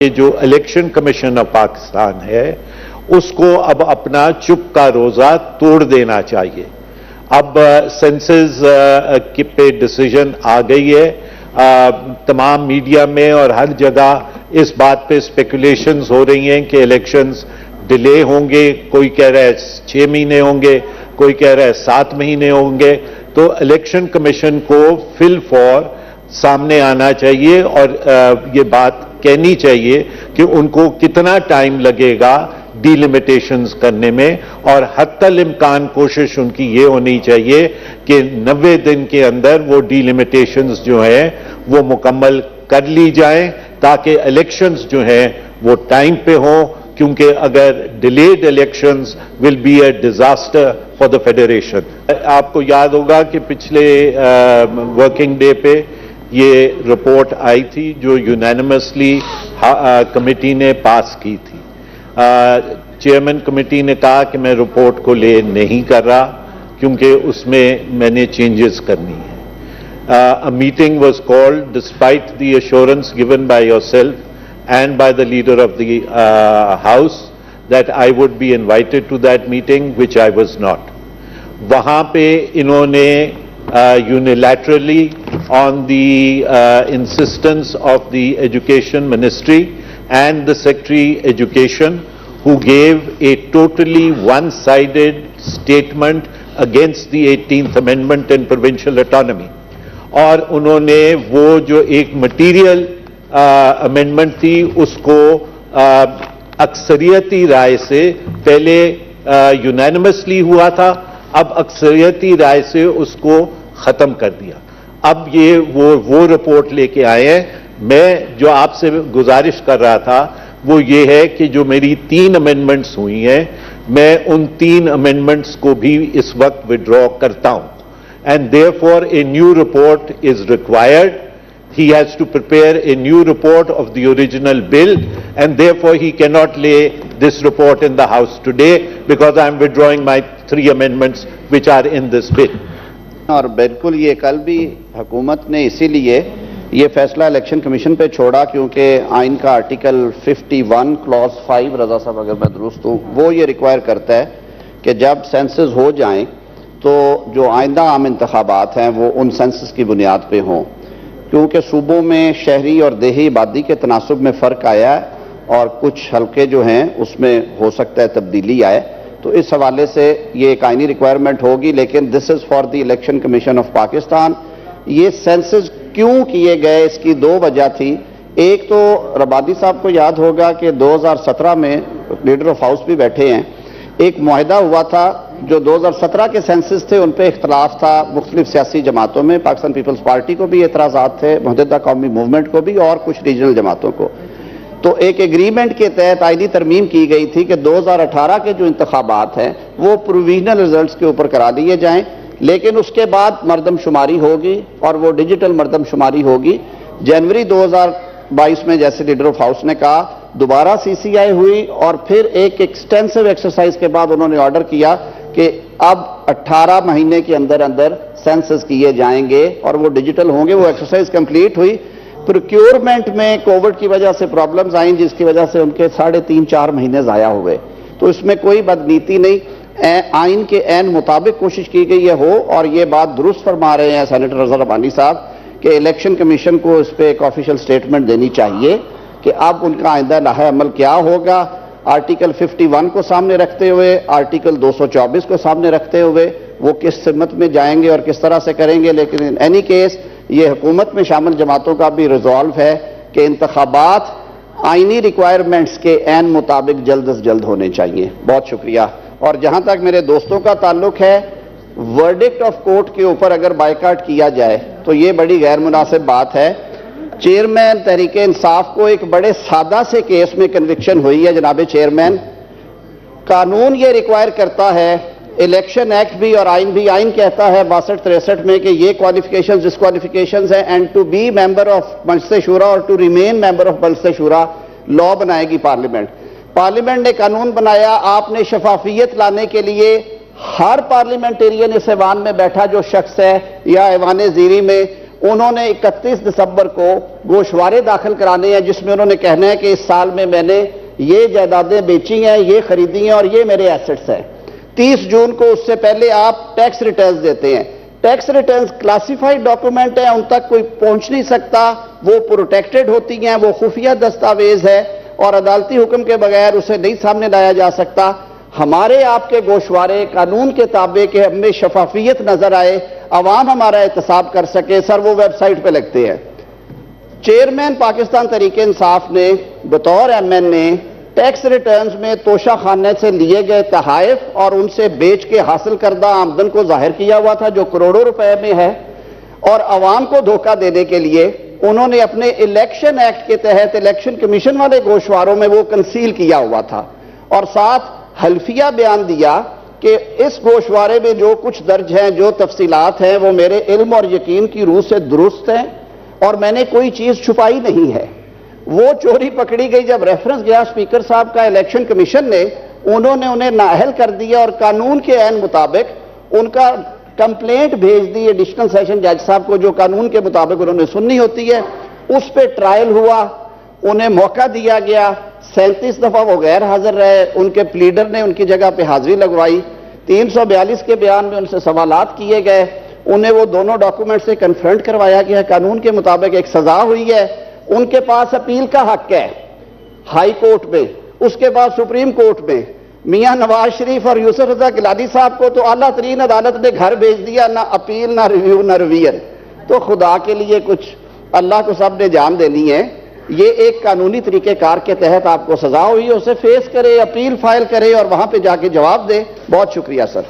یہ جو election commission of Pakistan ہے اس کو اب اپنا چپ کا روزہ توڑ دینا چاہیے. اب سینسز پہ ڈیسیژن آ گئی ہے. تمام میڈیا میں اور ہر جگہ اس بات پہ اسپیکولیشنز ہو رہی ہیں کہ الیکشنز ڈیلے ہوں گے. کوئی کہہ رہا ہے 6 مہینے ہوں گے, کوئی کہہ رہا ہے 7 مہینے ہوں گے. تو الیکشن کمیشن کو فی الفور سامنے آنا چاہیے اور یہ بات کہنی چاہیے کہ ان کو کتنا ٹائم لگے گا ڈی لمیٹیشنز کرنے میں, اور حتی الامکان کوشش ان کی یہ ہونی چاہیے کہ 90 دن کے اندر وہ ڈی لمیٹیشنز جو ہیں وہ مکمل کر لی جائیں تاکہ الیکشنز جو ہیں وہ ٹائم پہ ہوں, کیونکہ اگر delayed elections will be a disaster for the federation. آپ کو یاد ہوگا کہ پچھلے ورکنگ ڈے پہ یہ رپورٹ آئی تھی جو یونینیمسلی کمیٹی نے پاس کی تھی. چیئرمین کمیٹی نے کہا کہ میں رپورٹ کو لے نہیں کر رہا کیونکہ اس میں نے چینجز کرنی ہے. A meeting was called despite the assurance given by yourself and by the leader of the house that I would be invited to that meeting, which I was not. وہاں پہ انہوں نے unilaterally on the insistence of the Education Ministry and the Secretary Education, who gave a totally one-sided statement against the 18th Amendment and provincial autonomy. اور انہوں نے وہ جو ایک مٹیریل امینڈمنٹ تھی اس کو اکثریتی رائے سے, پہلے یونینیمسلی ہوا تھا, اب اکثریتی رائے سے اس کو ختم کر دیا. اب یہ وہ رپورٹ لے کے آئے ہیں. میں جو آپ سے گزارش کر رہا تھا وہ یہ ہے کہ جو میری 3 امینڈمنٹس ہوئی ہیں میں ان 3 امینڈمنٹس کو بھی اس وقت withdraw کرتا ہوں. And therefore a new report is required. He has to prepare a new report of the original bill, and therefore he cannot lay this report in the House today because I am withdrawing my 3 amendments which are in this bill. اور بالکل یہ کل بھی حکومت نے اسی لیے یہ فیصلہ الیکشن کمیشن پہ چھوڑا کیونکہ آئین کا آرٹیکل 51 کلاس 5, رضا صاحب اگر میں درست ہوں, وہ یہ ریکوائر کرتا ہے کہ جب سینسز ہو جائیں تو جو آئندہ عام انتخابات ہیں وہ ان سینسس کی بنیاد پہ ہوں, کیونکہ صوبوں میں شہری اور دیہی آبادی کے تناسب میں فرق آیا ہے اور کچھ حلقے جو ہیں اس میں ہو سکتا ہے تبدیلی آئے. تو اس حوالے سے یہ ایک آئینی ریکوائرمنٹ ہوگی, لیکن this is for the election commission of Pakistan. یہ سینسز کیوں کیے گئے اس کی 2 وجہ تھی. ایک تو ربادی صاحب کو یاد ہوگا کہ 2017 میں لیڈر آف ہاؤس بھی بیٹھے ہیں, ایک معاہدہ ہوا تھا جو 2017 کے سینسس تھے, ان پہ اختلاف تھا مختلف سیاسی جماعتوں میں. پاکستان پیپلز پارٹی کو بھی اعتراضات تھے, متحدہ قومی موومنٹ کو بھی, اور کچھ ریجنل جماعتوں کو. تو ایک ایگریمنٹ کے تحت آئینی ترمیم کی گئی تھی کہ 2018 کے جو انتخابات ہیں وہ پروویژنل ریزلٹس کے اوپر کرا دیے جائیں, لیکن اس کے بعد مردم شماری ہوگی اور وہ ڈیجیٹل مردم شماری ہوگی. جنوری 2022 میں جیسے لیڈر آف ہاؤس نے کہا دوبارہ سی سی آئی ہوئی, اور پھر ایک ایکسٹینسو ایکسرسائز کے بعد انہوں نے آرڈر کیا کہ اب 18 مہینے کے اندر سینسس کیے جائیں گے اور وہ ڈیجیٹل ہوں گے. وہ ایکسرسائز کمپلیٹ ہوئی. پروکیورمنٹ میں کووڈ کی وجہ سے پرابلمز آئیں جس کی وجہ سے ان کے 3.5-4 مہینے ضائع ہوئے. تو اس میں کوئی بدنیتی نہیں, آئین کے عین مطابق کوشش کی گئی ہے ہو. اور یہ بات درست فرما رہے ہیں سینیٹر رضا ربانی صاحب کہ الیکشن کمیشن کو اس پہ ایک آفیشیل سٹیٹمنٹ دینی چاہیے کہ اب ان کا آئندہ لاحہ عمل کیا ہوگا. آرٹیکل 51 کو سامنے رکھتے ہوئے, آرٹیکل 224 کو سامنے رکھتے ہوئے وہ کس سمت میں جائیں گے اور کس طرح سے کریں گے. لیکن ان اینی کیس یہ حکومت میں شامل جماعتوں کا بھی ریزالو ہے کہ انتخابات آئینی ریکوائرمنٹس کے عین مطابق جلد از جلد ہونے چاہیے. بہت شکریہ. اور جہاں تک میرے دوستوں کا تعلق ہے, ورڈکٹ آف کورٹ کے اوپر اگر بائیکاٹ کیا جائے تو یہ بڑی غیر مناسب بات ہے. چیئرمین تحریک انصاف کو ایک بڑے سادہ سے کیس میں کنوکشن ہوئی ہے. جناب چیئرمین, قانون یہ ریکوائر کرتا ہے, الیکشن ایکٹ بھی اور آئین بھی, آئین کہتا ہے 62-63 میں کہ یہ کوالیفیکیشنز ڈسکوالیفیکیشنز ہیں, and to be member of Majlis Shura اور to remain member of Majlis شورا لا بنائے گی پارلیمنٹ. پارلیمنٹ نے قانون بنایا, آپ نے شفافیت لانے کے لیے ہر پارلیمنٹیرین اس ایوان میں بیٹھا جو شخص ہے یا ایوان زیری میں انہوں نے 31 دسمبر کو گوشوارے داخل کرانے ہیں جس میں انہوں نے کہنا ہے کہ اس سال میں میں نے یہ جائیدادیں بیچی ہیں، یہ خریدی ہیں اور یہ میرے ایسٹس ہیں۔ 30 جون کو اس سے پہلے آپ ٹیکس ریٹرنز دیتے ہیں۔ ٹیکس ریٹرنز کلاسیفائڈ ڈاکومنٹ ہیں، ان تک کوئی پہنچ نہیں سکتا، وہ پروٹیکٹڈ ہوتی ہیں، وہ خفیہ دستاویز ہے اور عدالتی حکم کے بغیر اسے نہیں سامنے لایا جا سکتا۔ ہمارے آپ کے گوشوارے قانون کے تابع کہ ہمیں شفافیت نظر آئے، عوام ہمارا احتساب کر سکے، سر وہ ویب سائٹ پہ لگتے ہیں۔ چیئرمین پاکستان تحریک انصاف نے بطور ایم این اے ٹیکس ریٹرنز میں توشہ خانے سے لیے گئے تحائف اور ان سے بیچ کے حاصل کردہ آمدن کو ظاہر کیا ہوا تھا جو کروڑوں روپے میں ہے، اور عوام کو دھوکہ دینے کے لیے انہوں نے اپنے الیکشن ایکٹ کے تحت الیکشن کمیشن والے گوشواروں میں وہ کنسیل کیا ہوا تھا، اور ساتھ حلفیہ بیان دیا کہ اس گوشوارے میں جو کچھ درج ہیں، جو تفصیلات ہیں، وہ میرے علم اور یقین کی روح سے درست ہیں اور میں نے کوئی چیز چھپائی نہیں ہے۔ وہ چوری پکڑی گئی جب ریفرنس گیا اسپیکر صاحب کا الیکشن کمیشن نے، انہوں نے انہیں نااہل کر دیا اور قانون کے عین مطابق ان کا کمپلینٹ بھیج دی ایڈیشنل سیشن جج صاحب کو، جو قانون کے مطابق انہوں نے سننی ہوتی ہے۔ اس پہ ٹرائل ہوا، انہیں موقع دیا گیا، 37 دفعہ وہ غیر حاضر رہے، ان کے پلیڈر نے ان کی جگہ پہ حاضری لگوائی، 342 کے بیان میں ان سے سوالات کیے گئے، انہیں وہ دونوں ڈاکومنٹ سے کنفرنٹ کروایا گیا، قانون کے مطابق ایک سزا ہوئی ہے، ان کے پاس اپیل کا حق ہے ہائی کورٹ میں، اس کے بعد سپریم کورٹ میں۔ میاں نواز شریف اور یوسف رضا گیلانی صاحب کو تو اعلیٰ ترین عدالت نے گھر بھیج دیا، نہ اپیل، نہ ریویو، نہ ریویژن۔ تو خدا کے لیے کچھ اللہ کو سب نے جان دینی ہے، یہ ایک قانونی طریقہ کار کے تحت آپ کو سزا ہوئی ہے، اسے فیس کرے، اپیل فائل کرے اور وہاں پہ جا کے جواب دے۔ بہت شکریہ سر۔